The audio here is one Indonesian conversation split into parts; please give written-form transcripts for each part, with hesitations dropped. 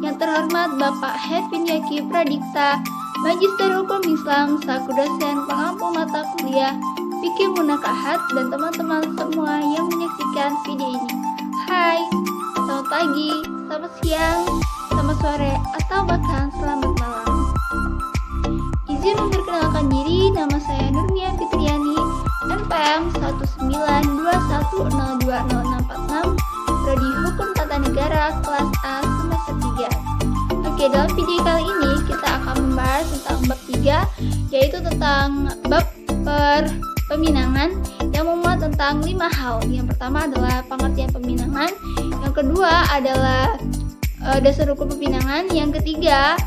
Yang terhormat Bapak Hevin Yaki Pradikta, Magister Hukum Islam, selaku dosen pengampu mata kuliah Fikih Munakahat, dan teman-teman semua yang menyaksikan video ini. Hai, selamat pagi, selamat siang, selamat sore, atau bahkan selamat malam. Izin memperkenalkan diri, nama saya Nurmia Fitriani, NPM 19210206046, Prodi Hukum Tata Negara kelas A semester 3. Oke, dalam video kali ini kita akan membahas tentang bab 3, yaitu tentang bab peminangan yang memuat tentang 5 hal. Yang pertama adalah pengertian peminangan, yang kedua adalah dasar hukum peminangan, yang ketiga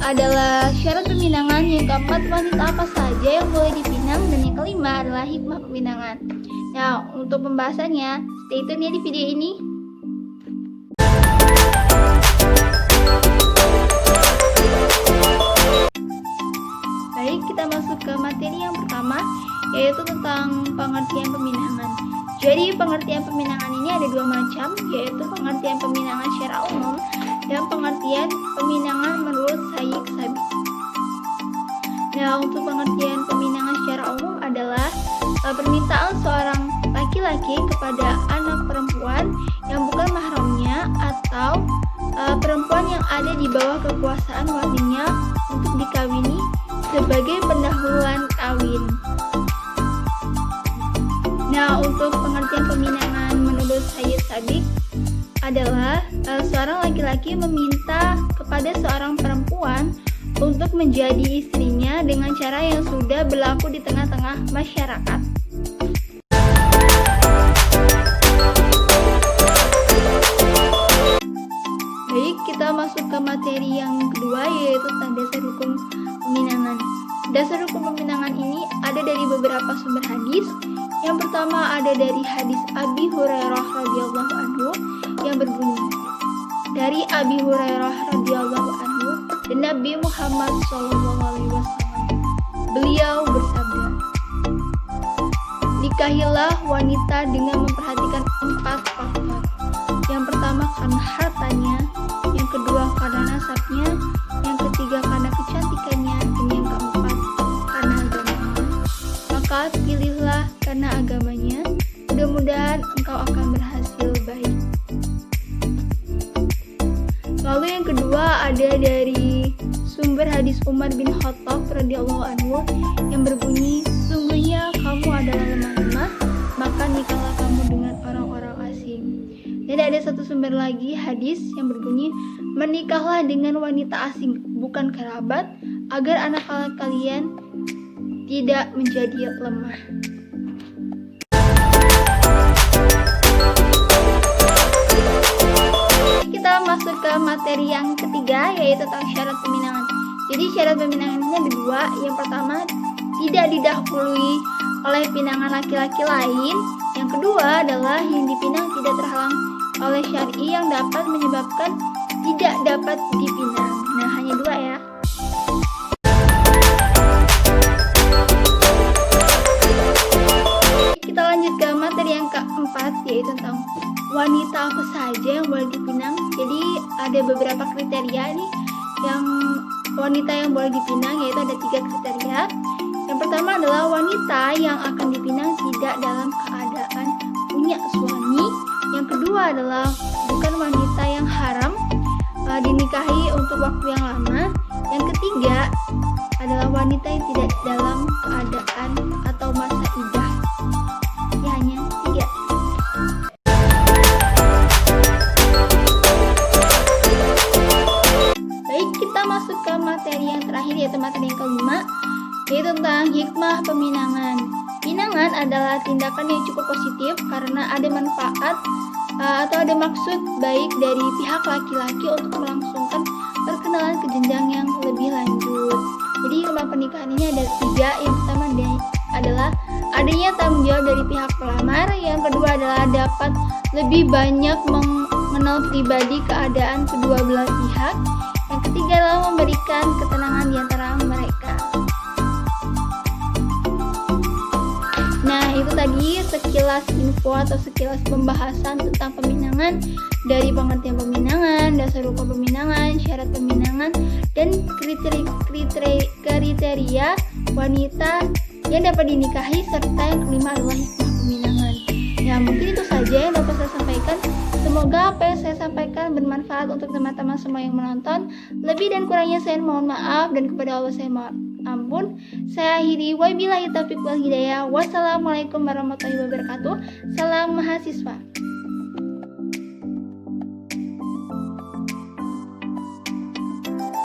adalah syarat peminangan, yang keempat wanita apa saja yang boleh dipinang, dan yang kelima adalah hikmah peminangan. Nah, untuk pembahasannya stay tune ya di video ini. Baik, kita masuk ke materi yang pertama, yaitu tentang pengertian peminangan. Jadi pengertian peminangan ini ada 2 macam, yaitu pengertian peminangan secara umum dan pengertian peminangan menurut Syekh Sabiq. Nah, untuk pengertian peminangan secara umum adalah permintaan seorang laki-laki kepada anak perempuan yang bukan mahramnya atau perempuan yang ada di bawah kekuasaan walinya untuk dikawini sebagai pendahuluan kawin. Nah, untuk pengertian peminangan menurut Syekh Sabiq adalah seorang laki-laki meminta kepada seorang perempuan untuk menjadi istrinya dengan cara yang sudah berlaku di tengah-tengah masyarakat. Baik, kita masuk ke materi yang kedua, yaitu tentang dasar hukum peminangan. Dasar hukum peminangan ini ada dari beberapa sumber hadis. Yang pertama ada dari hadis Abi Hurairah radhiyallahu anhu yang berbunyi, dari Abi Hurairah radhiyallahu anhu dan Nabi Muhammad SAW, beliau bersabda, nikahilah wanita dengan memperhatikan 4 faktor. Yang pertama karena hartanya, yang kedua karena nasabnya, yang ketiga karena kecantikannya, dan yang keempat karena agamanya. Maka pilihlah karena agamanya, mudah-mudahan engkau akan berhasil baik. Lalu yang kedua ada dari sumber hadis Umar bin Khattab radhiyallahu anhu yang berbunyi, sungguhnya kamu adalah lemah, maka nikahlah kamu dengan orang-orang asing. Dan ada satu sumber lagi hadis yang berbunyi, menikahlah dengan wanita asing bukan kerabat, agar anak kalian tidak menjadi lemah. Kita masuk ke materi yang ketiga, yaitu tentang syarat peminangan. Jadi syarat peminangan ini ada 2. Yang pertama, tidak didahului oleh pinangan laki-laki lain. Yang kedua adalah yang dipinang tidak terhalang oleh syar'i yang dapat menyebabkan tidak dapat dipinang. Nah, hanya 2 ya. Kita lanjut ke materi yang keempat, yaitu tentang wanita apa saja yang boleh dipinang. Jadi ada beberapa kriteria nih yang wanita yang boleh dipinang, yaitu ada 3 kriteria. Yang pertama adalah wanita yang akan dipinang tidak dalam keadaan punya suami. Yang kedua adalah bukan wanita yang haram dinikahi untuk waktu yang lama. Yang ketiga adalah wanita yang tidak dalam keadaan atau masa iddah. Ya, hanya 3. Baik, kita masuk ke materi yang terakhir, yaitu materi yang kelima, yaitu tentang hikmah peminangan. Pinangan adalah tindakan yang cukup positif karena ada manfaat atau ada maksud baik dari pihak laki-laki untuk melangsungkan perkenalan ke jenjang yang lebih lanjut. Jadi hikmah pernikahan ini ada 3. Yang pertama adalah adanya tanggung jawab dari pihak pelamar. Yang kedua adalah dapat lebih banyak mengenal pribadi keadaan kedua belah pihak. Yang ketiga adalah memberikan ketenangan di antara mereka. Nah, itu tadi sekilas info atau sekilas pembahasan tentang peminangan, dari pengertian peminangan, dasar hukum peminangan, syarat peminangan, dan kriteria wanita yang dapat dinikahi, serta yang kelima adalah hikmah peminangan. Ya, mungkin itu saja yang dapat saya sampaikan. Semoga apa yang saya sampaikan bermanfaat untuk teman-teman semua yang menonton. Lebih dan kurangnya saya mohon maaf, dan kepada Allah saya mohon ampun. Saya akhiri, wabillahi taufiq wal hidayah. Wassalamualaikum warahmatullahi wabarakatuh. Salam mahasiswa.